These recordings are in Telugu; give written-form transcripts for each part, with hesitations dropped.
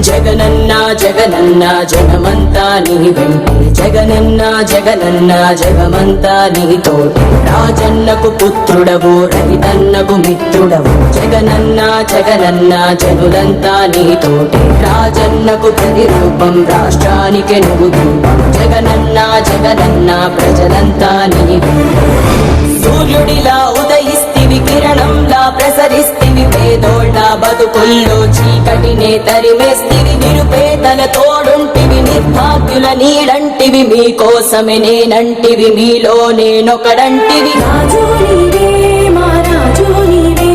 జగనన్న జగనన్న జగమంతా నీ వెంటే జగనన్న జగనన్న జగమంతా నీతోటి రాజన్నకు పుత్రుడవు రైతన్నకు మిత్రుడవు జగనన్న జగనన్న జనులంతా నీతోటి రాజన్నకు ప్రతిరూపం రాష్ట్రానికి నువ్వు రూపం జగనన్న జగనన్న ప్రజలంతా నీ వెంటే సూర్యుడిలా ఉదయిస్తివి కిరణంలా ప్రసరిస్తివి పేదోళ్ళ బతుకుల్లో చీకటినే తరిమేస్తివి నిరుపేదల తోడుంటివి నిర్భాగ్యుల నీడంటివి మీకోసమే నేనంటివి మీలో నేనొకడంటివి రాజు నీవే మా రాజు నీవే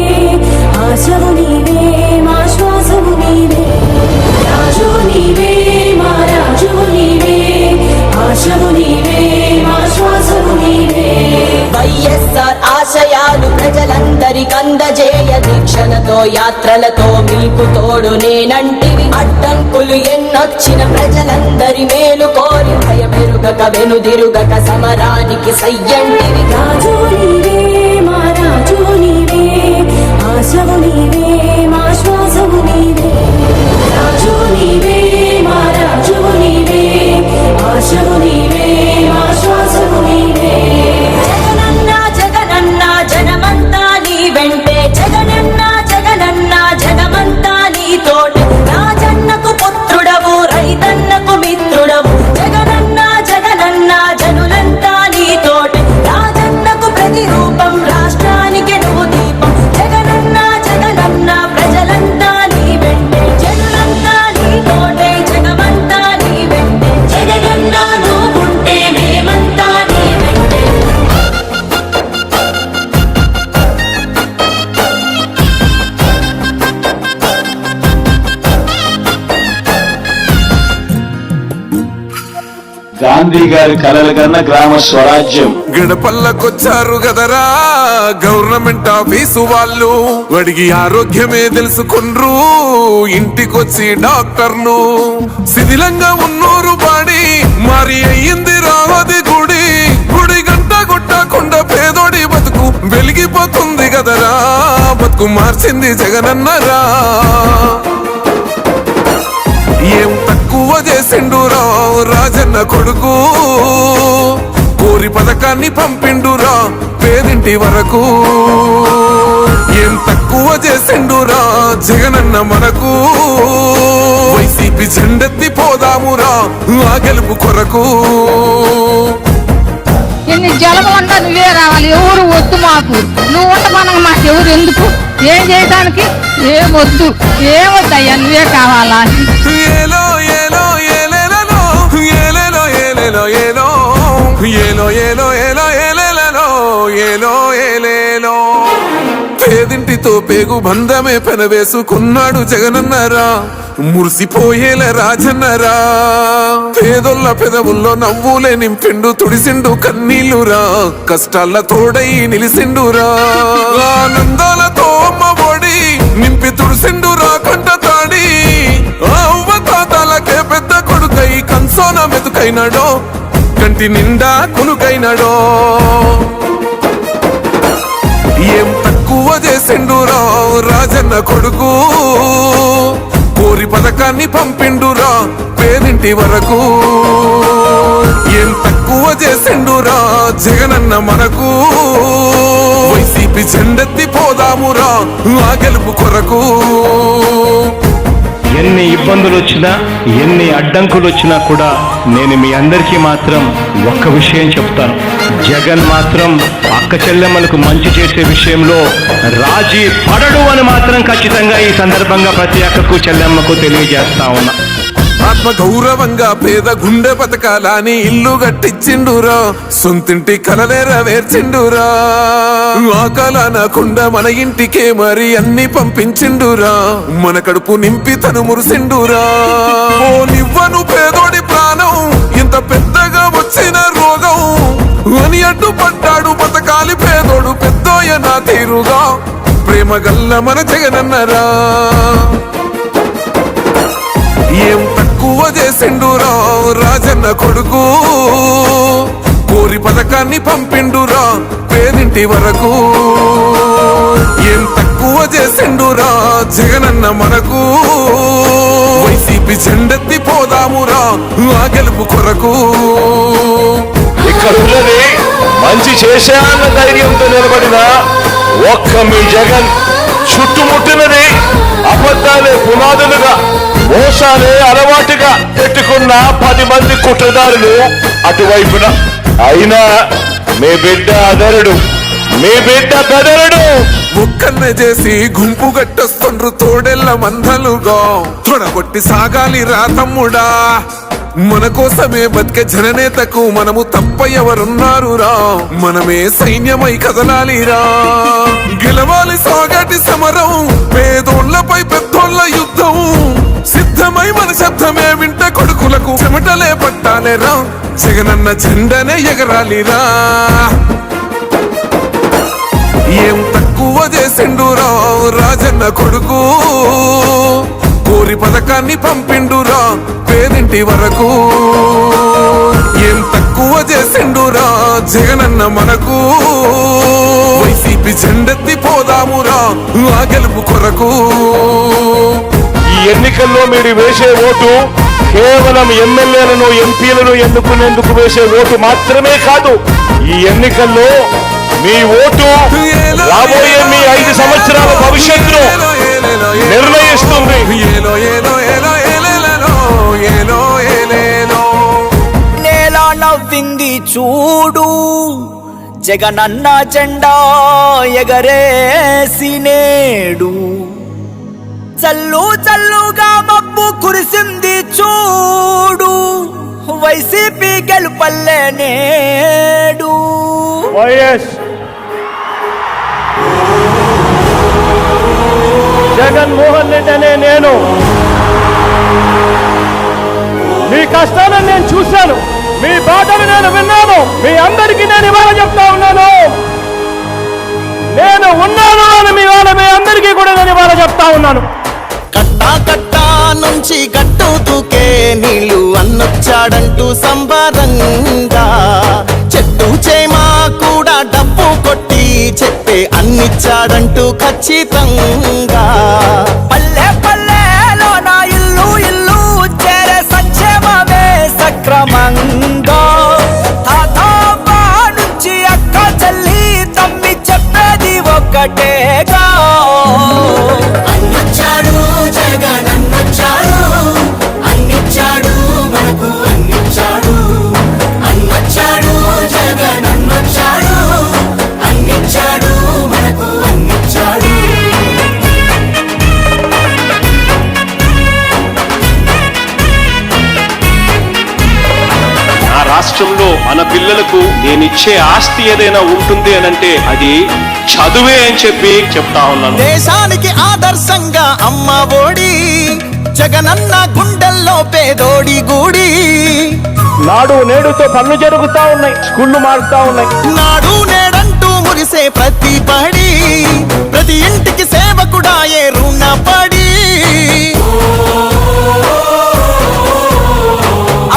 ఆశవు నీవే మా శ్వాసవు నీవే రాజు నీవే మా రాజు నీవే ఆశవు నీవే మా శ్వాసవు నీవే వైఎస్ఆర్ ఆశయాలు ప్రజలందరికందజేయ దీక్షలతో యాత్రలతో మీకు తోడు నేనంటివి అడ్డంకులు ఎన్నొచ్చిన ప్రజలందరి మేలు కోరి భయమెరుగక వెనుదిరుగక సమరానికి సయ్యంటివి రాజు నీవే మా రాజు నీవే ఆశవు నీవే మా శ్వాసవు నీవే రాజు నీవే మా రాజు నీవే ఆశవు నీవే మా శ్వాసవు నీవే జగనన్న జగనన్న జనమంతా నీ వెంటే జగనన్న జగనన్న జగమంతా నీతోటి రాజన్నకు పుత్రుడవు రైతన్నకు మిత్రుడవు జగనన్న జగనన్న జనులంతా నీతోటి రాజన్నకు ప్రతిరూపం రాష్ట్రానికి నువ్వు దీపం జగనన్న జగనన్న ప్రజలంతా నీ వెంటే జనులంతా నీతోటే జగమంతా నీ వెంటే జగనన్న నువ్వుంటే మేమంతా నీ వెంటే గాంధీ గారి కలల కన్నా గ్రామ స్వరాజ్యం. గడపల్లకొచ్చారు గదరా గవర్నమెంట్ ఆఫీసు వాళ్ళు అడిగి ఆరోగ్యమే తెలుసుకుండ్రు ఇంటికొచ్చి డాక్టర్లు శిథిలంగా ఉన్నోరు బాడి మరి అయ్యింది రావది గుడి గుడి గంట కొట్టకుండా పేదోడి బతుకు వెలిగిపోతుంది గదరా బతుకు మార్చింది జగనన్నరా ఏం తక్కువ చేసిండురా రాజన్న కొడుకు కోరి పథకాన్ని పంపిండురా పేదింటి వరకు ఏం తక్కువ చేసిండురా జగనన్న మనకు వైసీపీ జెండెత్తి పోదామురా ఆ గెలుపు కొరకు ఎన్ని జలమంతా నువ్వే రావాలి ఎవరు వద్దు మాకు నువ్వు ఉండమనగా మాకు ఎవరు ఎందుకు ఏం చేయడానికి ఏమొద్దు ఏమొద్దయ్యా నువ్వే కావాలా ఏలో ఏలో ఏలేలలో ఏలేలో ఏలేలో ఏలో ఏలో ఏలో ఏలో ఏలేలలో ఏలో ఏలేలో పేదింటితో పేగు బంధమే పెనవేసుకున్నాడు జగనన్నరా మురిసిపోయేల రాజన్నరా పేదొల్ల పెదవుల్లో నవ్వులే నింపిండు తుడిసిండు కన్నీళ్లురా కష్టాల తోడై నిలిసిండురా ఆనందాలతో అమ్మ ఒడి నింపి తుడిసిండురా కంట తాడి అవ్వ తాతలకే పెద్ద కొడుకై కంసోన మెతుకైనాడో కంటి నిండా కునుకైనాడో ఏం తక్కువ చేసిండురా రాజన్న కొడుకు కోరి పథకాన్ని పంపిండురా పేదింటి వరకు ఏం తక్కువ చేసిండురా జగనన్న మనకు వైసీపీ జెండెత్తి పోదామురా ఆ గెలుపు కొరకు ఎన్ని ఇబ్బందులు వచ్చినా ఎన్ని అడ్డంకులు వచ్చినా కూడా నేను మీ అందరికీ మాత్రం ఒక్క విషయం చెప్తాను. జగన్ మాత్రం అక్క చెల్లెమ్మలకు మంచి చేసే విషయంలో రాజీ పడడు అని మాత్రం ఖచ్చితంగా ఈ సందర్భంగా ప్రతి అక్కకు చెల్లెమ్మకు తెలియజేస్తా ఉన్నా. ఆత్మ గౌరవంగా పేద గుండె బతకాలని ఇల్లు గట్టించిండురా సొంతింటి కలనేరవేర్చిండురా ఆకలనకుండా మన ఇంటికే మరి అన్ని పంపించిండురా మన కడుపు నింపి తను మురిసిండురా ఓ నివ్వను పేదోడి ప్రాణం ఇంత పెద్దగా వచ్చిన రోగం అని అడ్డుపడ్డాడు బతకాలి పేదోడు పెద్దోయ నా తీరుగా ప్రేమ గల్ల మన జగనన్నరా ఏం తక్కువ చేసిండురా రాజన్న కొడుకు కోరి పథకాన్ని పంపిండురా పేదింటి వరకు ఏం తక్కువ చేసిండురా జగనన్న మనకు వైసీపీ వైసీపీ జెండెత్తి పోదామురా ఆ గెలుపు కొరకు. ఇక్కడ ఉన్నది మంచి చేశాన్న ధైర్యంతో నిలబడిన ఒక్క మీ జగన్, చుట్టుముట్టినది అబద్ధాలే పునాదులుగా, మోసాలే అలవాటుగా పెట్టుకున్న 10 మంది కుట్రదారులు అటువైపున. అయినా మీ బిడ్డ అదరుడు, మీ బిడ్డ బెదరుడు. ముక్కన్న చేసి గుంపు గట్టొస్తుండ్రు తోడెల్ల మందలుగా, తొడగొట్టి సాగాలి రా తమ్ముడా. మన కోసమే బతికే జననేతకు మనము తప్ప ఎవరున్నారు రా, మనమే సైన్యమై కదలాలిరా. గెలవాలి సాగటి సమరం, పేదోళ్లపై పెద్దోళ్ల యుద్ధం. సిద్ధమై మన శబ్దమే వింట కొడుకులకు చెమటలే పట్టాలేరా, జగనన్న జెండనే ఎగరాలిరా. ఏం తక్కువ చేసిండురా రాజన్న కొడుకు, కోరి పథకాన్ని పంపిండురా పేదింటి వరకు. ఏం తక్కువ చేసిండురా జగనన్న మనకు, వైసీపీ జెండెత్తి పోదామురా ఆ గెలుపు కొరకు. ఈ ఎన్నికల్లో మీరు వేసే ఓటు కేవలం ఎమ్మెల్యేలను, ఎంపీలను ఎన్నుకునేందుకు వేసే ఓటు మాత్రమే కాదు. ఈ ఎన్నికల్లో మీ ఓటు రాబోయే మీ 5 సంవత్సరాల భవిష్యత్తును నిర్ణయిస్తుంది. నేల నవ్వింది చూడు, జగనన్న జెండా ఎగరేసి నేడు. చల్లు చల్లుగా మబ్బు కురిసింది చూడు, వైసీపీ గెలుపల్లే నేడు. వైఎస్ జగన్మోహన్ రెడ్డి అనే నేను మీ కష్టాలను నేను చూశాను, మీ బాధను నేను విన్నాను. మీ అందరికీ నేను ఇవాళ చెప్తా ఉన్నాను, నేను ఉన్నాను అని మీ అందరికీ కూడా నేను ఇవాళ చెప్తా ఉన్నాను. కట్టా కట్టా నుంచి గట్టు దూకే నీళ్ళు అన్నొచ్చాడంటూ సంబరంగా, చెట్టు చేమా కూడా డబ్బు కొట్టి చెప్పే అన్నిచ్చాడంటూ ఖచ్చితంగా. పల్లె పల్లెలో నా ఇల్లు ఇల్లు చేరే సంక్షేమమే సక్రమంగా. తాతాబా నుంచి అక్క చెల్లి తమ్మి చెప్పేది ఒక్కటేగా. అన్నొచ్చాడు జగన్ అన్నొచ్చాడు, అన్నిచ్చాడు మనకు అన్నిచ్చాడు. అన్నొచ్చాడు జగన్ అన్నొచ్చాడు, అన్నిచ్చాడు మనకు అన్నిచ్చాడు. నా రాష్ట్రంలో మన పిల్లలకు నేనిచ్చే ఆస్తి ఏదైనా ఉంటుంది అనంటే అది చదువే అని చెప్పి చెప్తా ఉన్నాను. దేశానికి ఆదర్శంగా అమ్మ ఒడి, జగనన్న గుండెల్లో పేదోడి గుడి. నాడు నేడుతో పనులు జరుగుతా ఉన్నాయి, స్కూళ్లు మారుతా ఉన్నాయి. నాడు నేడంటూ మురిసే ప్రతి పడి, ప్రతి ఇంటికి సేవకుడా ఏ రుణపడి.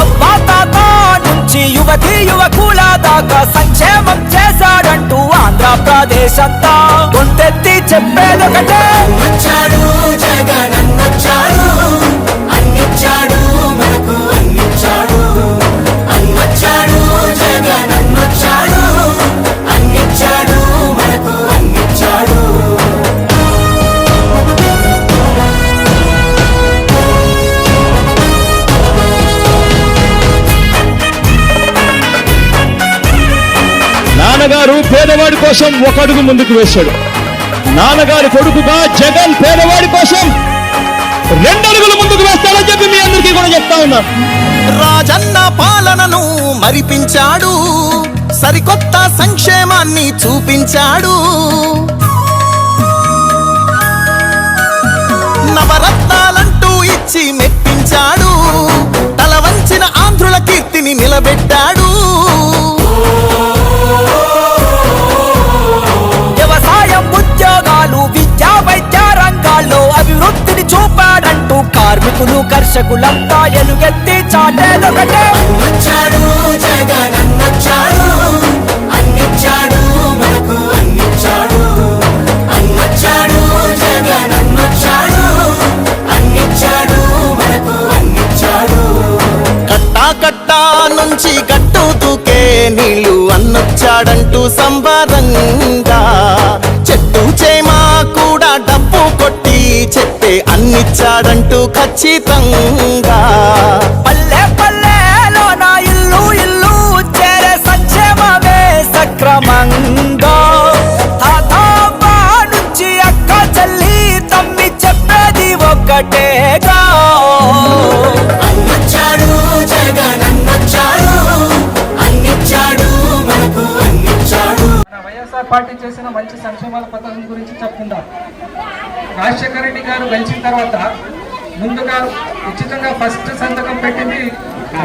అవ్వా తాత నుంచి యువతి యువకుల దాకా సంక్షేమం చేశాడంటూ ఆంధ్రప్రదేశ్ అంతా గొంతెత్తి చెప్పేదొకటే. అన్నొచ్చాడు జగన్ అన్నొచ్చాడు, అన్నిచ్చాడు మనకు అన్నిచ్చాడు. అన్నొచ్చాడు జగన్ అన్నొచ్చాడు, అన్నిచ్చాడు మనకు అన్నిచ్చాడు. నాన్నగారు పేదవాడి కోసం ఒక అడుగు ముందుకు వేశాడు. నాన్నగారి కొడుకుగా జగన్ పేదవాడి కోసం 2 అడుగులు ముందుకు వేస్తాడని చెప్పి మీ అందరికీ కూడా చెప్తా ఉన్నాను. రాజన్న పాలనను మరిపించాడు, సరికొత్త సంక్షేమాన్ని చూపించాడు. నవరత్నాలంటూ ఇచ్చి మెప్పించాడు, తల వంచిన ఆంధ్రుల కీర్తిని నిలబెట్టాడు. వ్యవసాయం ఉద్యోగాలు విద్యా వైద్య రంగాల్లో అభివృద్ధిని చూపాడంటూ కార్మికులు కర్షకులంతా ఎలుగెత్తి చాటేదొకటే. అన్నొచ్చాడు జగన్ అన్నొచ్చాడు, అన్నిచ్చాడు మనకు అన్నిచ్చాడు. అన్నొచ్చాడు జగన్ అన్నొచ్చాడు, అన్నిచ్చాడు మనకు అన్నిచ్చాడు. నుంచి గట్టు దూకే నీళ్ళు అన్నొచ్చాడంటూ సంబరంగా చెట్టు చేమా కూడా డబ్బు కొట్టి చెప్పే అన్నిచ్చాడంటూ ఖచ్చితంగా పల్లె పల్లెలో నా ఇల్లు ఇల్లు చేరే సంక్షేమమే సక్రమంగా తాతవ్వ నుంచి అక్క చెల్లి తమ్మి చెప్పేది ఒక్కటేగా అన్నొచ్చాడు జగనన్నొచ్చాడు అన్నిచ్చాడు మనకు అన్నిచ్చాడు. మన వైఎస్ఆర్ పార్టీ చేసిన మంచి సంక్షేమాల పథకం గురించి చెప్తుంటారు. రాజశేఖర రెడ్డి గారు గెలిచిన తర్వాత ముందుగా ఉచితంగా ఫస్ట్ సంతకం పెట్టింది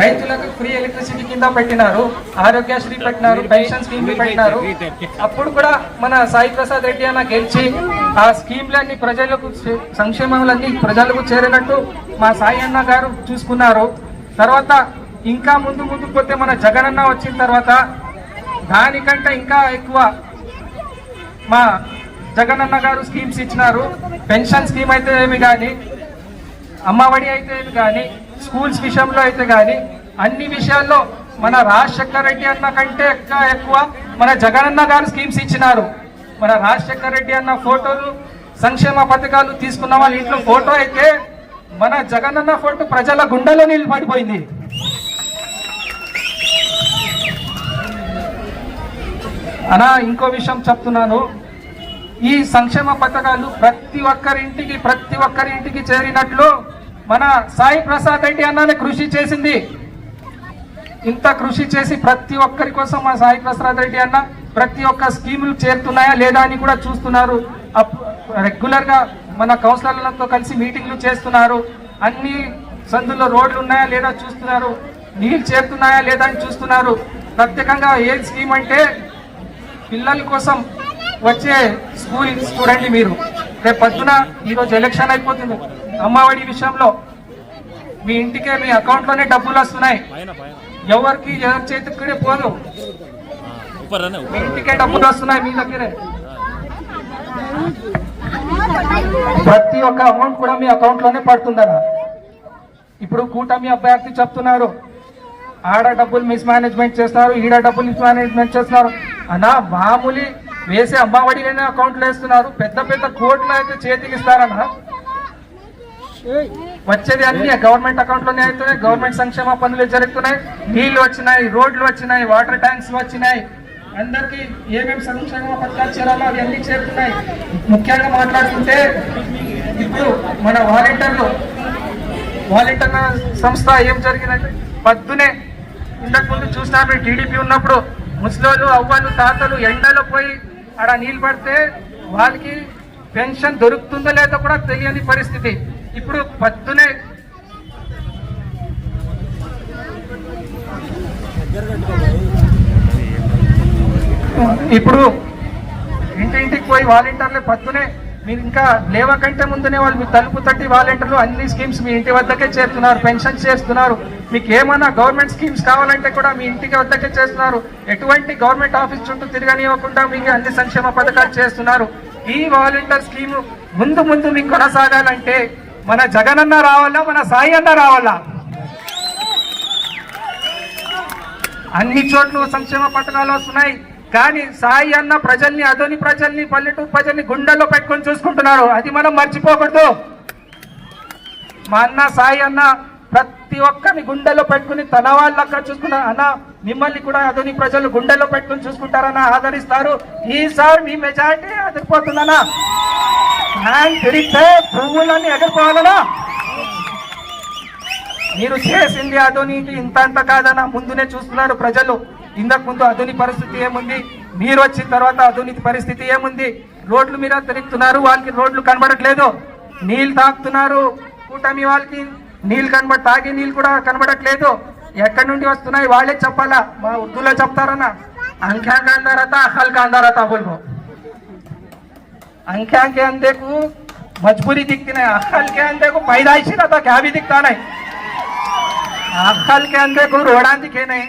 రైతులకు ఫ్రీ ఎలక్ట్రిసిటీ కింద పెట్టినారు, ఆరోగ్యశ్రీ పెట్టినారు, పెన్షన్ స్కీమ్ పెట్టినారు. అప్పుడు కూడా మన సాయి ప్రసాద్ రెడ్డి అన్న గెలిచి ఆ స్కీమ్లన్నీ ప్రజలకు సంక్షేమాలన్నీ ప్రజలకు చేరినట్టు మా సాయి అన్న గారు చూసుకున్నారు. తర్వాత ఇంకా ముందుకు పోతే మన జగనన్న వచ్చిన తర్వాత దానికంటే ఇంకా ఎక్కువ మా జగనన్న గారు స్కీమ్స్ ఇచ్చినారు. పెన్షన్ స్కీమ్ అయితే ఏమి కానీ, అమ్మఒడి అయితే ఏమి కానీ, స్కూల్స్ విషయంలో అయితే కానీ అన్ని విషయాల్లో మన రాజశేఖర రెడ్డి అన్న కంటే ఎక్కువ మన జగనన్న గారు స్కీమ్స్ ఇచ్చినారు. మన రాజశేఖర రెడ్డి అన్న ఫోటోలు సంక్షేమ పథకాలు తీసుకున్న వాళ్ళ ఇంట్లో ఫోటో అయితే మన జగనన్న ఫోటో ప్రజల గుండెలో నిలబడిపోయింది. అనా ఇంకో విషయం చెప్తున్నాను, ఈ సంక్షేమ పథకాలు ప్రతి ఒక్కరింటికి చేరినట్లు మన సాయి ప్రసాద్ రెడ్డి అన్ననే కృషి చేసింది. ఇంత కృషి చేసి ప్రతి ఒక్కరి కోసం మా సాయి ప్రసాద్ రెడ్డి అన్న ప్రతి ఒక్క స్కీములు చేరుతున్నాయా లేదా అని కూడా చూస్తున్నారు. రెగ్యులర్ గా మన కౌన్సిలర్లతో కలిసి మీటింగ్లు చేస్తున్నారు. అన్ని సందుల్లో రోడ్లు ఉన్నాయా లేదా చూస్తున్నారు, నీళ్ళు చేరుతున్నాయా లేదా అని చూస్తున్నారు. ప్రత్యేకంగా ఏ స్కీమ్ అంటే పిల్లల కోసం వచ్చే స్కూల్ చూడండి. మీరు రేపు పొద్దున ఈరోజు ఎలక్షన్ అయిపోతుంది, అమ్మఒడి విషయంలో మీ ఇంటికే మీ అకౌంట్లోనే డబ్బులు వస్తున్నాయి. ఎవరి చేతికి పోదు, మీ ఇంటికే డబ్బులు వస్తున్నాయి మీ దగ్గరే. ప్రతి ఒక్క అమౌంట్ కూడా మీ అకౌంట్లోనే పడుతుందన్న. ఇప్పుడు కూటమి అభ్యర్థి చెప్తున్నారు ఆడ డబ్బులు మిస్ మేనేజ్మెంట్ చేస్తున్నారు, ఈడ డబ్బులు మిస్ మేనేజ్మెంట్ చేస్తున్నారు అన్నా. మామూలు వేసే అమ్మఒడిలోనే అకౌంట్లు వేస్తున్నారు, పెద్ద కోట్లు అయితే చేతికి ఇస్తారన్నా. వచ్చేది అన్ని గవర్నమెంట్ అకౌంట్లోనే అవుతున్నాయి. గవర్నమెంట్ సంక్షేమ పనులు జరుగుతున్నాయి, నీళ్లు వచ్చినాయి, రోడ్లు వచ్చినాయి, వాటర్ ట్యాంక్స్ వచ్చినాయి. అందరికీ ఏమేమి సంక్షేమ పథకాలు చేరాలో అవి అన్ని చేరుతున్నాయి. ముఖ్యంగా మాట్లాడుకుంటే ఇప్పుడు మన వాలంటీర్ల సంస్థ ఏం జరిగిందంటే పొద్దునే ఇంతకు ముందు చూసినారు టీడీపీ ఉన్నప్పుడు ముసలోళ్ళు అవ్వలు తాతలు ఎండలో పోయి ఆడ నీళ్ళు పడితే వాళ్ళకి పెన్షన్ దొరుకుతుందో లేదో కూడా తెలియని పరిస్థితి. ఇప్పుడు పొద్దునే ఇంటింటికి పోయి వాలంటీర్లు పొద్దునే మీరు ఇంకా లేవకంటే ముందునే వాళ్ళు మీ తలుపు తట్టి వాలంటీర్లు అన్ని స్కీమ్స్ మీ ఇంటి వద్దకే చేస్తున్నారు, పెన్షన్ చేస్తున్నారు. మీకు ఏమన్నా గవర్నమెంట్ స్కీమ్స్ కావాలంటే కూడా మీ ఇంటికి వద్దకే చేస్తున్నారు. ఎటువంటి గవర్నమెంట్ ఆఫీస్ చుట్టూ తిరగనివ్వకుండా మీకు అన్ని సంక్షేమ పథకాలు చేస్తున్నారు. ఈ వాలంటీర్ స్కీమ్ ముందు మీకు కొనసాగాలంటే మన జగనన్న రావాలా, మన సాయి అన్న రావాలా? అన్ని చోట్ల సంక్షేమ పథకాలు వస్తున్నాయి, కానీ సాయి అన్న ప్రజల్ని, అదోని ప్రజల్ని, పల్లెటూరు ప్రజల్ని గుండెల్లో పెట్టుకొని చూసుకుంటున్నారు. అది మనం మర్చిపోకూడదు. మా అన్న సాయి అన్న ప్రతి ఒక్కరిని గుండెల్లో పెట్టుకుని తన వాళ్ళక్క చూసుకున్నారు. అన్న మిమ్మల్ని కూడా అదోని ప్రజలు గుండెల్లో పెట్టుకుని చూసుకుంటారన్న, ఆదరిస్తారు. ఈసారి మీ మెజారిటీ ఎదిరిపోతుందన్నా. హ్యాండ్ తిరిగితే పువ్వులన్నీ ఎగిరిపోవాలన్నా. మీరు చేసింది అదోనికి ఇంత కాదన్నా, ముందునే చూస్తున్నారు ప్రజలు. ఇంతకు ముందు అదోని పరిస్థితి ఏముంది, మీరు వచ్చిన తర్వాత అదోని పరిస్థితి ఏముంది? రోడ్లు మీద తిరుగుతున్నారు, వాళ్ళకి రోడ్లు కనబడట్లేదు. నీళ్ళు తాగుతున్నారు, కూటమి వాళ్ళకి నీళ్ళు తాగే నీళ్ళు కూడా కనబడట్లేదు. ఎక్కడి నుండి వస్తున్నాయి వాళ్ళే చెప్పాలా. మా ఉర్దూలో చెప్తారన్నా, అంఖ్యా కాందారతా అహల్ కాందారతా బోల్బో. अंख्या के अंधे को मजबूरी दिखती नहीं, अक्ल के अंधे को पैदाइशी रहता क्या भी दिखता नहीं. अक्ल के अंधे को रोड़ा दिखे नहीं,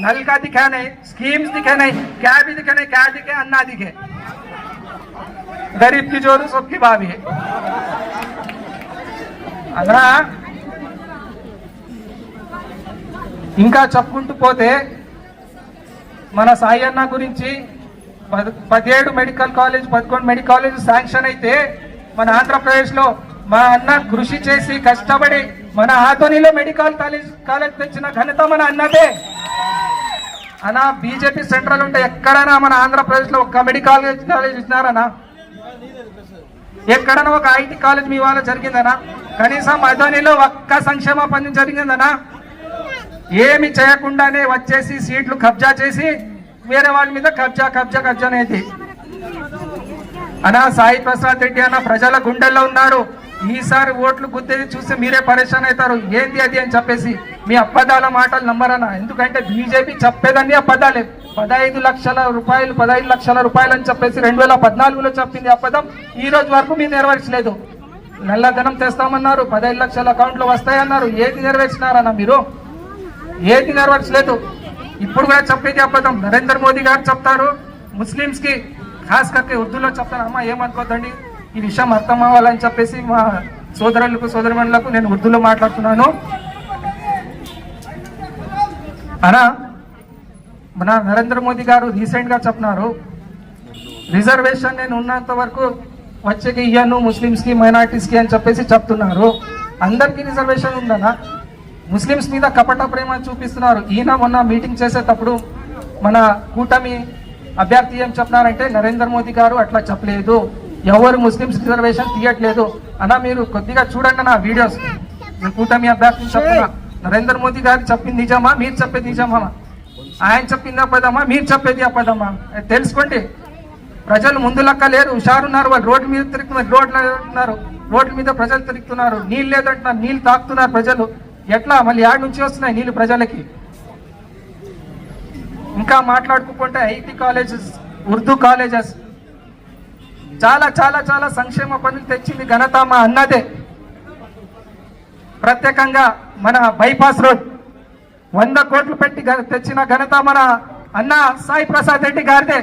नल का दिखा नहीं, स्कीम्स दिखे नहीं, क्या भी दिखे नहीं. क्या दिखे? अन्ना दिखे. गरीब की जोरू सबकी भाभी है. अन्ना ఇంకా చెప్పుకుంటూ పోతే మన సాయి అన్న గురించి 17 medical college 11 medical college sanction అయితే మన ఆంధ్రప్రదేశ్లో మా అన్న కృషి చేసి కష్టపడి మన ఆదోనిలో మెడికల్ కాలేజ్ తెచ్చిన ఘనత మన అన్నదే అన్న. బీజేపీ సెంట్రల్ ఉంటే ఎక్కడైనా మన ఆంధ్రప్రదేశ్లో ఒక్క మెడికల్ కాలేజ్ ఇచ్చినారనా? ఎక్కడైనా ఒక ఐటీ కాలేజ్ మీ వాళ్ళ జరిగిందనా? కనీసం అదోనిలో ఒక్క సంక్షేమ పని జరిగిందనా? ఏమి చేయకుండానే వచ్చేసి సీట్లు కబ్జా చేసి వేరే వాళ్ళ మీద కబ్జా అనేది అన్నా. సాయి ప్రసాద్ రెడ్డి అన్న ప్రజల గుండెల్లో ఉన్నాడు. ఈసారి ఓట్లు గుద్దేది చూస్తే మీరే పరేషాన్ అవుతారు. ఏంది అది అని చెప్పేసి మీ అబద్ధాల మాటలు నమ్మరన్నా. ఎందుకంటే బీజేపీ చెప్పేదన్నీ అబద్ధాలే. 15 లక్షల రూపాయలు అని చెప్పేసి 2014లో చెప్పింది అబద్ధం. ఈ రోజు వరకు మీరు నెరవేర్చలేదు. నల్లధనం తెస్తామన్నారు, 15 లక్షల అకౌంట్లో వస్తాయన్నారు. ఏది నెరవేర్చినారన్నా మీరు? ఏది నెరవేర్చలేదు. ఇప్పుడు కూడా చెప్పేది అబద్ధం. నరేంద్ర మోదీ గారు చెప్తారు ముస్లిమ్స్ కి, ఖాస్ కర్కే ఉర్దూలో చెప్తారు. అమ్మ ఏమనుకోద్దండి, ఈ విషయం అర్థం అవ్వాలని చెప్పేసి మా సోదరిమణులకు నేను ఉర్దూలో మాట్లాడుతున్నాను. అనా మన నరేంద్ర మోదీ గారు రీసెంట్ గా చెప్తున్నారు రిజర్వేషన్ నేను ఉన్నంత వరకు వచ్చేకి ఇయ్యను ముస్లిమ్స్ కి మైనార్టీస్ కి అని చెప్పేసి చెప్తున్నారు. అందరికీ రిజర్వేషన్ ఉందనా? ముస్లిమ్స్ మీద కపట ప్రేమ చూపిస్తున్నారు. ఈయన మొన్న మీటింగ్ చేసేటప్పుడు మన కూటమి అభ్యర్థి ఏం చెప్తున్నారంటే నరేంద్ర మోదీ గారు అట్లా చెప్పలేదు, ఎవరు ముస్లిమ్స్ రిజర్వేషన్ తీయట్లేదు అన్న. మీరు కొద్దిగా చూడండి నా వీడియోస్. నేను కూటమి అభ్యర్థిని చెప్తున్నా, నరేంద్ర మోదీ గారు చెప్పింది నిజమా, మీరు చెప్పేది నిజమా? ఆయన చెప్పింది అబద్ధమా, మీరు చెప్పేది అబద్ధమా? తెలుసుకోండి. ప్రజలు ముందు లెక్క లేరు, హుషారున్నారు. వాళ్ళు రోడ్ల మీద తిరుగుతున్నారు, రోడ్ల మీద ప్రజలు తిరుగుతున్నారు. నీళ్ళు లేదంటున్నారు, నీళ్ళు తాగుతున్నారు ప్రజలు. ఎట్లా మళ్ళీ యాడ్ నుంచి వస్తున్నాయి నీళ్ళు ప్రజలకి? ఇంకా మాట్లాడుకుంటే ఐటీ కాలేజెస్, ఉర్దూ కాలేజెస్, చాలా చాలా చాలా సంక్షేమ పనులు తెచ్చింది ఘనత మా అన్నదే. ప్రత్యేకంగా మన బైపాస్ రోడ్ 100 కోట్లు పెట్టి తెచ్చిన ఘనత మన అన్న సాయి ప్రసాద్ రెడ్డి గారిదే.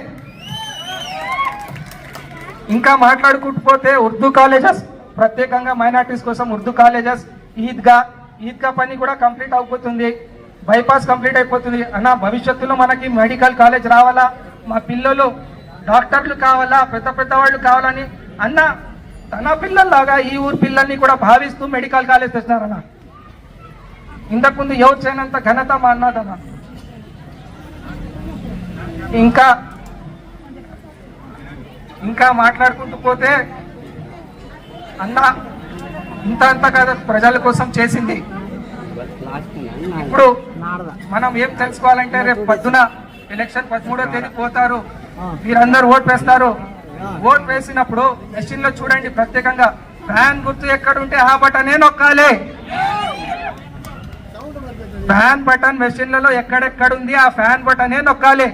ఇంకా మాట్లాడుకుంటూ పోతే ఉర్దూ కాలేజెస్, ప్రత్యేకంగా మైనార్టీస్ కోసం ఉర్దూ కాలేజెస్, ఈద్గా పని కూడా కంప్లీట్ అయిపోతుంది, బైపాస్ కంప్లీట్ అయిపోతుంది అన్న. భవిష్యత్తులో మనకి మెడికల్ కాలేజ్ రావాలా, మా పిల్లలు డాక్టర్లు కావాలా, పెద్ద వాళ్ళు కావాలని అన్న తన పిల్లల్లాగా ఈ ఊరు పిల్లల్ని కూడా భావిస్తూ మెడికల్ కాలేజ్ తెచ్చినారన్న. ఇంతకుముందు ఎవరు చేయనంత ఘనత మా అన్నదన్న. ఇంకా మాట్లాడుకుంటూ పోతే అన్న ఇంత కాదు ప్రజల కోసం చేసింది. ఇప్పుడు మనం ఏం తెలుసుకోవాలంటే రేపు పొద్దున ఎలక్షన్ 13వ తేదీ పోతారు, మీరందరూ ఓటు వేస్తారు. ఓటు వేసినప్పుడు మెషిన్ లో చూడండి, ప్రత్యేకంగా ఫ్యాన్ గుర్తు ఎక్కడ ఉంటే ఆ బటనే నొక్కాలి. ఫ్యాన్ బటన్ మెషిన్లలో ఎక్కడెక్కడ ఉంది ఆ ఫ్యాన్ బటనే నొక్కాలి.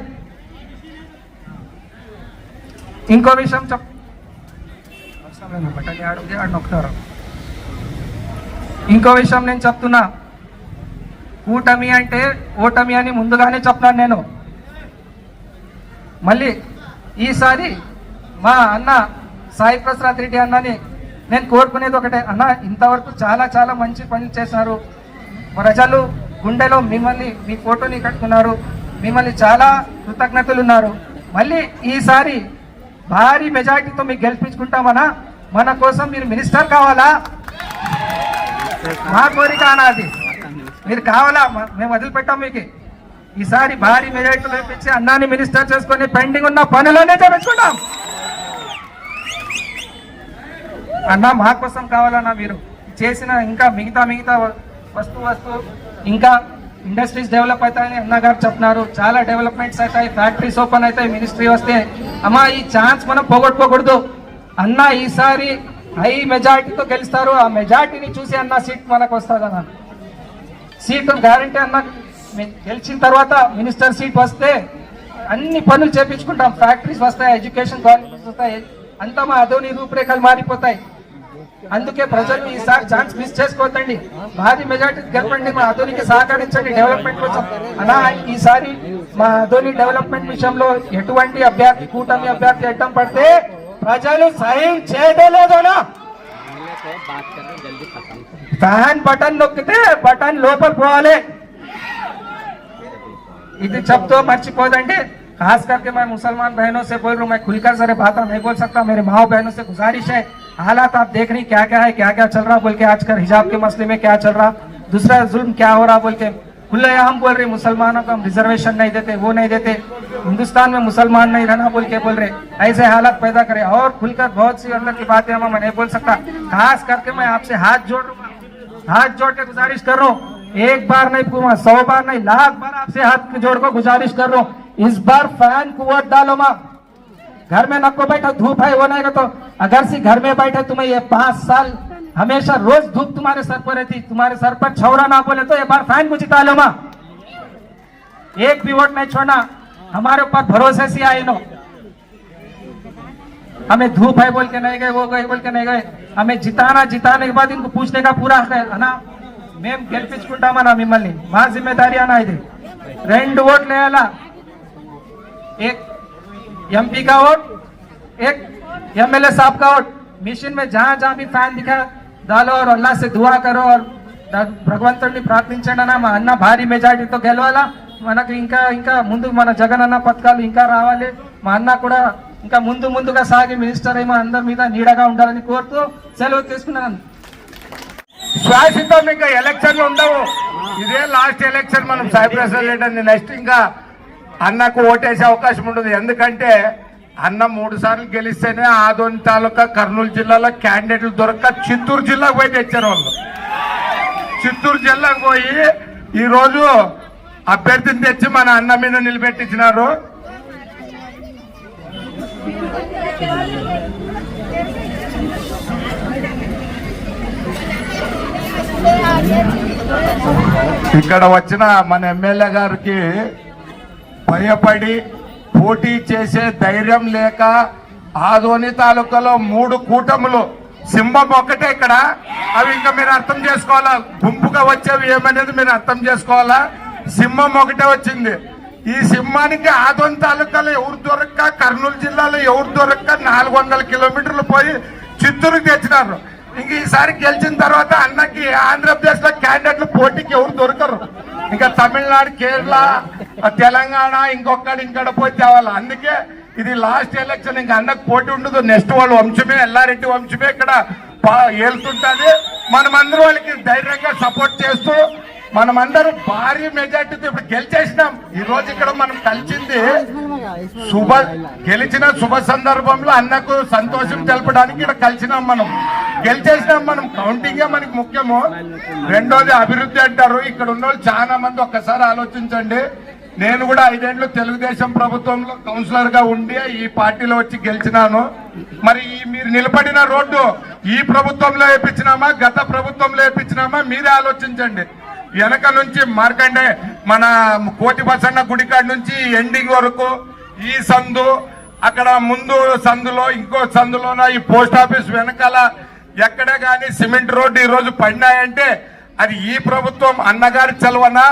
ఇంకో విషయం బటన్ ఆడుంది ఆడు నొక్కుతారు. ఇంకో విషయం నేను చెప్తున్నా, కూటమి అంటే ఓటమి అని ముందుగానే చెప్తాను నేను. మళ్ళీ ఈసారి మా అన్న సాయి ప్రసాద్ రెడ్డి అన్నని నేను కోరుకునేది ఒకటే, అన్న ఇంతవరకు చాలా చాలా మంచి పనులు చేశారు. ప్రజలు గుండెలో మిమ్మల్ని, మీ ఫోటోని కట్టుకున్నారు, మిమ్మల్ని చాలా కృతజ్ఞతలు ఉన్నారు. మళ్ళీ ఈసారి భారీ మెజార్టీతో మీకు గెలిపించుకుంటామన్నా. మన కోసం మీరు మినిస్టర్ కావాలా? మా కోరిక అన్నది మీరు కావాలా? మేము వదిలిపెట్టాం మీకు. ఈసారి భారీ మెజార్టీ వేపించి అన్నాన్ని మినిస్టర్ చేసుకొని పెండింగ్ ఉన్న పనులనే చేపించుకుంటాం అన్న. మా కోసం కావాలన్నా మీరు చేసిన ఇంకా మిగతా వస్తు ఇంకా ఇండస్ట్రీస్ డెవలప్ అవుతాయని అన్నగారు చెప్తున్నారు. చాలా డెవలప్మెంట్స్ అవుతాయి, ఫ్యాక్టరీస్ ఓపెన్ అవుతాయి, మినిస్ట్రీ వస్తే. అమ్మా ఈ ఛాన్స్ మనం పోగొట్టుకోకూడదు అన్న. ఈసారి హై మెజార్టీతో గెలుస్తారు. ఆ మెజార్టీని చూసి అన్న సీట్ మనకు వస్తుంది అన్న. సీట్ గ్యారంటీ అన్న. గెలిచిన తర్వాత మినిస్టర్ సీట్ వస్తే అన్ని పనులు చేపించుకుంటాం. ఫ్యాక్టరీస్ వస్తాయి, ఎడ్యుకేషన్ కాలేజెస్ వస్తాయి, అంతా మా అదోని రూపురేఖలు మారిపోతాయి. అందుకే ప్రజలు ఈసారి ఛాన్స్ మిస్ చేసుకోవద్దండి. భారీ మెజార్టీ గెలపండి, మా అదోనికి సహకరించండి డెవలప్మెంట్ కోసం అన్నా. ఈసారి మా అదోని డెవలప్మెంట్ విషయంలో ఎటువంటి అభ్యర్థి, కూటమి అభ్యర్థి అడ్డం పడితే ప్రజలు సైన్ చేయలేదనా. ఫ్యాన్ బటన్ నొక్కితే బటన్ లోపల పోవాలి. ఇది చెప్తో మర్చిపోదండి खास करके मैं मुसलमान बहनों से बोल रहा हूँ, मैं खुलकर सारे बातें नहीं बोल सकता, मेरे माओ बहनों से गुजारिश है, हालात आप देख रही क्या क्या है, क्या क्या चल रहा बोल के, आजकल हिजाब के मसले में क्या चल रहा, दूसरा जुल्म क्या हो रहा बोल के खुले हम बोल रहे मुसलमानों को हम रिजर्वेशन नहीं देते, वो नहीं देते, हिंदुस्तान में मुसलमान नहीं रहना बोल के बोल रहे, ऐसे हालात पैदा करे। और खुलकर बहुत सी अंदर की बातें मैं नहीं बोल सकता। खास करके मैं आपसे हाथ जोड़ के गुजारिश कर रहा हूँ, एक बार नहीं पूरा 100 बार नहीं लाख बार आपसे हाथ जोड़ को गुजारिश कर रहा हूँ, इस बार फैन को वोट डालो माँ। घर में नको बैठो, धूप है वो नहीं तो अगर सी घर में बैठे तुम्हें ये 5 साल हमेशा रोज धूप तुम्हारे सर पर रहती, तुम्हारे सर पर छौरा ना बोले तो एक बार फैन को जिता लो माँ। एक भी वोट नहीं छोड़ना, हमारे ऊपर भरोसे से आए नो, हमें धूप है बोल के नहीं गए, वो गए बोल के नहीं गए, हमें जिताने के बाद इनको पूछने का पूरा हक है ना। మేము గెలిపించుకుంటామన్నా మిమ్మల్ని, మా జిమ్మేదారీ అన్నా ఇది। 2 ఓట్లు వేయాలా, एक एमपी का वोट, एक एमएलए साहब का वोट। मिशन में जहां जहां भी फैन दिखा डालो और अल्लाह से दुआ करो और భగవంతుడిని ప్రార్థించండి అన్న। మా అన్న భారీ మెజారిటీతో గెలవాలా, మనకు ఇంకా ముందు మన జగన్ అన్న పథకాలు ఇంకా రావాలి, మా అన్న కూడా ఇంకా ముందుగా సాగి మినిస్టర్ అయి మా అందరి మీద నీడగా ఉండాలని కోరుతూ సెలవు తీసుకున్నాను। శ్వాసితం ఇంకా ఎలక్షన్లు ఉండవు, ఇదే లాస్ట్ ఎలక్షన్ మనం సాయిప్రసాద్ రెడ్డి నెక్స్ట్ ఇంకా అన్నకు ఓటేసే అవకాశం ఉండదు। ఎందుకంటే అన్న 3 సార్లు గెలిస్తేనే ఆదోని తాలూకా కర్నూలు జిల్లాలో క్యాండిడేట్లు దొరక్క చిత్తూరు జిల్లాకు పోయి తెచ్చారు వాళ్ళు। చిత్తూరు జిల్లాకు పోయి ఈ రోజు అభ్యర్థిని తెచ్చి మన అన్న మీద నిలబెట్టించినారు। ఇక్కడ వచ్చిన మన ఎమ్మెల్యే గారికి భయపడి పోటీ చేసే ధైర్యం లేక ఆదోని తాలూకాలో 3 కూటములు, సింహం ఒక్కటే ఇక్కడ, అవి ఇంకా మీరు అర్థం చేసుకోవాలా, గుంపుగా వచ్చేవి ఏమనేది మీరు అర్థం చేసుకోవాలా। సింహం ఒకటే వచ్చింది, ఈ సింహానికి ఆదోని తాలూకాలో ఎవరు దొరక్క, కర్నూలు జిల్లాలో ఎవరు దొరక్క 400 కిలోమీటర్లు పోయి చిత్తూరుకి తెచ్చినారు। ఇంక ఈసారి గెలిచిన తర్వాత అన్నకి ఆంధ్రప్రదేశ్ లో క్యాండిడేట్లు పోటీకి ఎవరు దొరకరు, ఇంకా తమిళనాడు, కేరళ, తెలంగాణ ఇంకొక్కడ పోయి తేవాలి। అందుకే ఇది లాస్ట్ ఎలక్షన్, ఇంకా అన్నకు పోటీ ఉండదు, నెక్స్ట్ వాళ్ళ వంశమే ఎల్లారెడ్డి వంశమే ఇక్కడ ఏలుతుంటది। మనమందరం వాళ్ళకి ధైర్యంగా సపోర్ట్ చేస్తూ మనమందరూ భారీ మెజార్టీతో ఇప్పుడు గెలిచేసినాం। ఈ రోజు ఇక్కడ మనం కలిసింది గెలిచిన శుభ సందర్భంలో అన్నకు సంతోషం తెలపడానికి ఇక్కడ కలిసినాం, మనం గెలిచేసినాం। మనం కౌంటింగే మనకి ముఖ్యము। రెండోది అభివృద్ధి అంటారు, ఇక్కడ ఉన్న వాళ్ళు చాలా మంది ఒక్కసారి ఆలోచించండి। నేను కూడా 5 ఏళ్ళు తెలుగుదేశం ప్రభుత్వంలో కౌన్సిలర్ గా ఉండి ఈ పార్టీలో వచ్చి గెలిచినాను। మరి మీరు నిలబడిన రోడ్డు ఈ ప్రభుత్వంలో వేయించినామా, గత ప్రభుత్వంలో వేయించినామా, మీరే ఆలోచించండి। వెనక నుంచి మార్కండే మన కోటి బసన్న గుడికాడ నుంచి ఎండింగ్ వరకు ఈ సందు, అక్కడ ముందు సందులో ఇంకో సందులోన ఈ పోస్ట్ ఆఫీస్ వెనకాల ఎక్కడే గాని సిమెంట్ రోడ్డు ఈ రోజు పడినాయంటే అది ఈ ప్రభుత్వం అన్నగారి చలవనా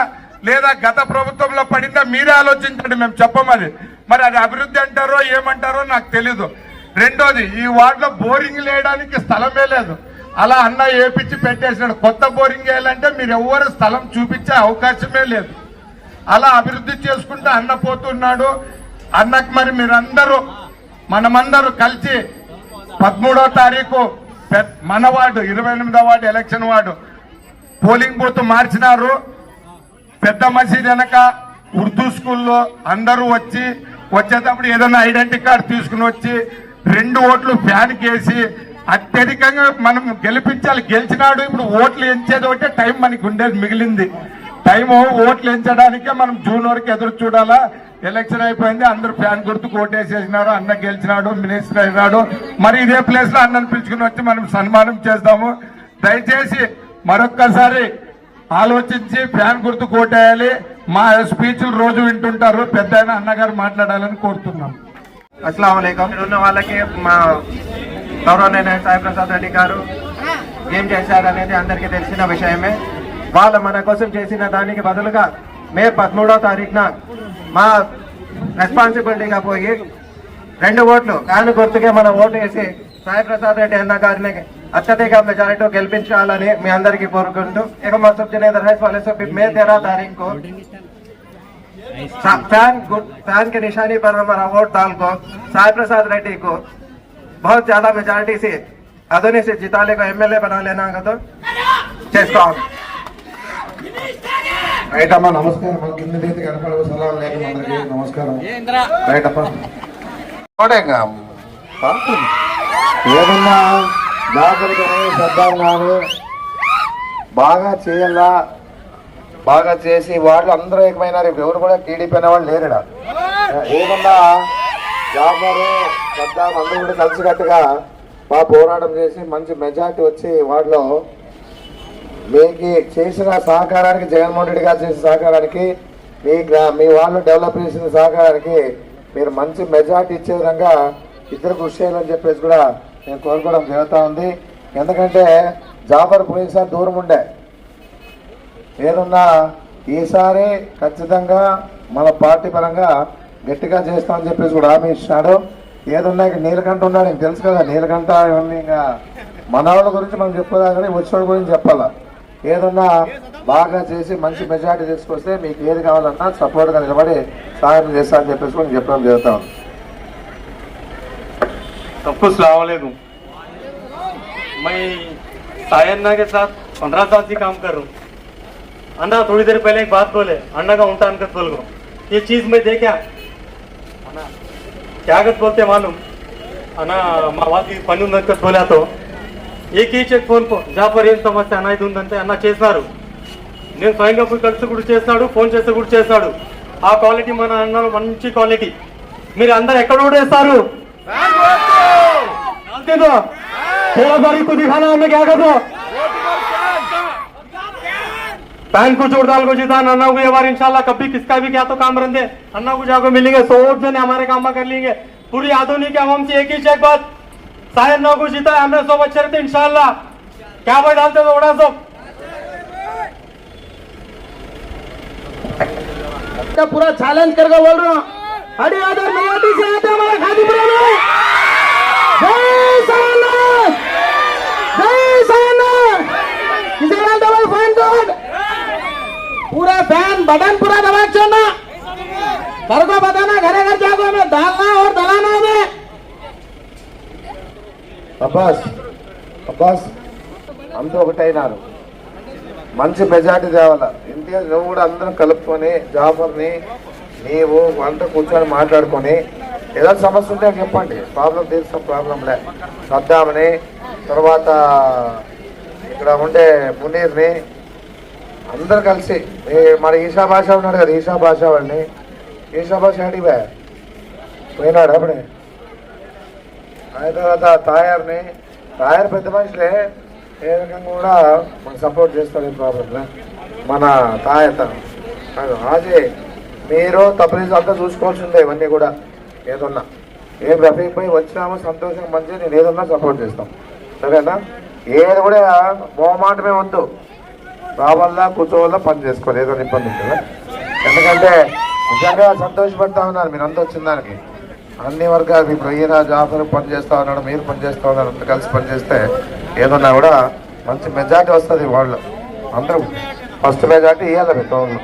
లేదా గత ప్రభుత్వంలో పడిందా మీరే ఆలోచించండి, మేము చెప్పమది। మరి అది అభివృద్ధి అంటారో ఏమంటారో నాకు తెలీదు। రెండోది ఈ వార్డులో బోరింగ్ వేయడానికి స్థలమే లేదు, అలా అన్న ఏపిచ్చి పెట్టేసినాడు। కొత్త బోరింగ్ వేయాలంటే మీరు ఎవరు స్థలం చూపించే అవకాశమే లేదు। అలా అభివృద్ధి చేసుకుంటూ అన్న పోతున్నాడు। అన్నకు మరి మీరందరూ మనమందరూ కలిసి 13వ తారీఖు మన వార్డు 28వ ward election ward polling booth మార్చినారు। పెద్ద మసీద్ వెనక ఉర్దూ స్కూల్లో అందరూ వచ్చేటప్పుడు ఏదైనా ఐడెంటిటీ కార్డు తీసుకుని వచ్చి 2 ఓట్లు ఫ్యాన్ కేసి అత్యధికంగా మనం గెలిపించాలి। గెలిచినాడు, ఇప్పుడు ఓట్లు ఎంచేది ఒకటే టైం మనకి ఉండేది మిగిలింది టైము, ఓట్లు ఎంచడానికే మనం జూన్ వరకు ఎదురు చూడాలా। ఎలక్షన్ అయిపోయింది, అందరూ ఫ్యాన్ గుర్తుకు ఓటేసేసినారు, అన్న గెలిచినాడు, మినిస్టర్ అయినాడు। మరి ఇదే ప్లేస్ లో అన్నను పిలుచుకుని వచ్చి మనం సన్మానం చేద్దాము। దయచేసి మరొక్కసారి ఆలోచించి ఫ్యాన్ గుర్తుకు ఓటేయాలి। మా స్పీచ్లు రోజు వింటుంటారు, పెద్ద అన్నగారు మాట్లాడాలని కోరుతున్నాం। అస్సలాము అలైకుం। ఉన్న వాళ్ళకి మా గౌరవనీయ సాయిప్రసాద్ రెడ్డి గారు ఏం చేశారనేది అందరికీ తెలిసిన విషయమే। వాళ్ళు మన కోసం చేసిన దానికి బదులుగా మే 13వ తారీఖున మా రెస్పాన్సిబిలిటీగా పోయి 2 ఓట్లు కాను గుర్తుకే మనం ఓటు వేసి సాయిప్రసాద్ రెడ్డి అన్న గారిని అత్యధిక మెజారిటీ గెలిపించాలని మీ అందరికీ కోరుకుంటూ ఇక మా సబ్ జనేదర్ है वाले सब మే 13 तारीख को फैन के निशानी पर हमारा वोट डाल को साई प्रसाद रेड्डी को बहुत ज्यादा मेजॉरिटी से अदोनी से जिताले को एमएलए बना लेना का तो చేసుకో రైట్ అమ్మా నమస్కారం మన కింద చేతి కనపడవు సలాం లేక అందరికీ నమస్కారం రైట్ అప్ప చూడంగా ఏదన్నా జాగ్రత్తగా శ్రద్ధాలు బాగా చేయాలా బాగా చేసి వాళ్ళు అందరూ ఏకమైనారు ఎవరు కూడా టీడీపీ అనే వాళ్ళు లేరుడా ఏదన్నా జాబరు శ్రద్ధాలు అందరూ కూడా కలిసికట్టుగా బాగా పోరాటం చేసి మంచి మెజార్టీ వచ్చి వాటిలో మీకు చేసిన సహకారానికి జగన్మోహన్ రెడ్డి గారు చేసిన సహకారానికి మీ వాళ్ళు డెవలప్ చేసిన సహకారానికి మీరు మంచి మెజార్టీ ఇచ్చే విధంగా ఇద్దరు కృషి చేయాలని చెప్పేసి కూడా నేను కోరుకోవడం జరుగుతూ ఉంది. ఎందుకంటే జాబర్ పోయినసారి దూరం ఉండే ఏదన్నా ఈసారి ఖచ్చితంగా మన పార్టీ పరంగా గట్టిగా చేస్తామని చెప్పేసి కూడా హామీ ఇచ్చినాడు. ఏదన్నా ఇక్కడ నీలకంఠ ఉన్నాడు, నీకు తెలుసు కదా నీలకంఠ ఇవన్నీ ఇంకా మన వాళ్ళ గురించి మనం చెప్పుకోదా కానీ వచ్చిన వాళ్ళ గురించి చెప్పాలా. ఏదన్నా బాగా చేసి మంచి మెజార్టీ తీసుకొస్తే మీకు ఏది కావాలన్నా సపోర్ట్గా నిలబడి సహాయం చేస్తామని చెప్పేసి కూడా చెప్పడం జరుగుతా ఉంది. सबको सलाम वालेकुम। मैं साई अन्ना के साथ 15 साल से काम कर रहा हूँ। अन्ना थोड़ी देर पहले एक बात बोले, अन्ना का उल्टा अनकत बोल गो, ये चीज मैं देखा अन्ना क्या अगत बोलते मालूम अन्ना మావాకి పని ఉందనుకో बोला एक ही చెక్ ఫోన్ జాఫర్ ఏం సమస్య అన్న ఇది ఉందంటే అన్న చేస్తున్నారు. నేను స్వయంగా పోయి కలిసి కూడా చేస్తున్నాడు, ఫోన్ చేస్తే కూడా చేస్తున్నాడు. ఆ క్వాలిటీ మన అన్న మంచి క్వాలిటీ. మీరు అందరు ఎక్కడ ఓడేస్తారు? को दिखाना हमें क्या कर दो पैन को जोड़ डाल को जीता अन्ना को ये बार इंशाल्लाह कभी किसका भी क्या तो काम रंदे अन्ना को जाकर मिलेंगे 100 जने हमारे काम कर लेंगे। पूरी आधुनिक के हम से एक ही चेक बात साई अन्ना को जीता हमने 100 अच्छे रहते इंशाल्लाह। क्या भाई डालते तो बड़ा सब पूरा चैलेंज करके बोल रहा हूँ। अरे आदर मराठी से आते हमारा खातीपुरा में जय साईनाथ किसे डालते भाई फैन को पूरा फैन बटन पूरा दबा छोड़ना घर को बताना घरे घर जाकर हमें डालना और दलाना है। అబ్బాస్ అందరూ ఒకటైనారు, మంచి మెజార్టీ తేవాల. ఇండియా నువ్వు కూడా అందరం కలుపుకొని జాఫర్ని నీవు వంట కూర్చొని మాట్లాడుకొని ఏదైనా సమస్య ఉంటే చెప్పండి, ప్రాబ్లం తీర్చుతాం, ప్రాబ్లంలే. సద్దామని తర్వాత ఇక్కడ ఉండే మునీర్ని అందరు కలిసి మన ఈషా భాష ఉన్నాడు కదా, ఈషా భాష వాళ్ళని ఈషా భాష అడిగా పోయినాడు అప్పుడే. ఆయన తర్వాత తాయార్ని తాయారు పెద్ద మనుషులే ఏ రకంగా కూడా మనకు సపోర్ట్ చేస్తారు ఈ ప్రాబ్లంలో. మన తాయత ఆజే మీరు తప్పనిసరి అంతా చూసుకోవాల్సిందే. ఇవన్నీ కూడా ఏదన్నా ఏం రఫీక్ భాయ్ వచ్చినామో సంతోషంగా మంచిగా నేను ఏదన్నా సపోర్ట్ చేస్తాం, సరేనా? ఏది కూడా మొహమాటమే వద్దు, రావాలా కూర్చోవాలా పని చేసుకోవాలి, ఏదో ఇబ్బంది ఉంటుందా? ఎందుకంటే నిజంగా సంతోషపడతా ఉన్నారు మీరు అంతా వచ్చిన దానికి. అన్ని వర్గాలు ఇప్పుడు ఈయన జాఫర్ పని చేస్తూ ఉన్నాడు, మీరు పని చేస్తూ ఉన్నారు, అంతా కలిసి పని చేస్తే ఏదన్నా కూడా మంచి మెజార్టీ వస్తుంది. వాళ్ళు అందరూ ఫస్ట్ మెజార్టీ ఇవ్వాలి మీ తోళ్ళు.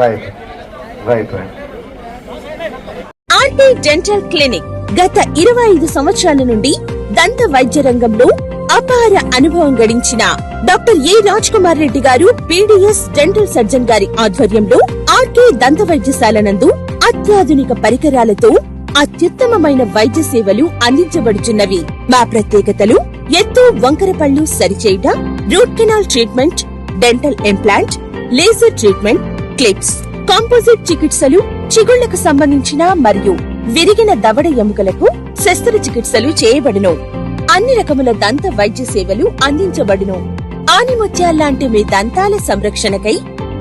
Right right right. RT dental clinic గత 25 సంవత్సరాల నుండి దంత వైద్య రంగంలో అపార అనుభవం గడించిన డాక్టర్ ఏ రాజ్ కుమార్ రెడ్డి గారు పీడీఎస్ డెంటల్ సర్జన్ గారి ఆధ్వర్యంలో ఆర్కే దంత వైద్యశాల నందు అత్యాధునిక పరికరాలతో అత్యుత్తమమైన వైద్య సేవలు అందించబడుచున్నవి. మా ప్రత్యేకతలు ఎత్తు వంకర పళ్ళు సరిచేయుట, root canal treatment, dental implant, laser treatment, clips, composite చికిత్సలు, చిగుళ్లకు సంబంధించిన మరియు విరిగిన దవడ ఎముకలకు శస్త్రచికిత్సలు చేయబడును. అన్ని రకముల దంత వైద్య సేవలు అందించబడును. ఆనిముత్యాల్లాంటి మీ దంతాల సంరక్షణకై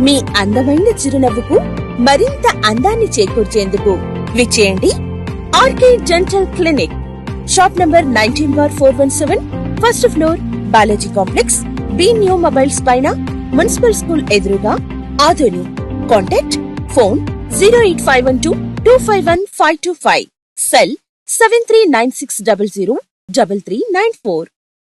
మీ అందమైన చిరునవ్వుకు మరింత అందాన్ని చేకూర్చేందుకు విచ్చేయండి RK dental clinic. Shop number 19/417, first floor, Balaji complex, B new mobiles పైన, మున్సిపల్ స్కూల్ ఎదురుగా, ఆదోని. Contact phone 08512251525, cell 7396003394.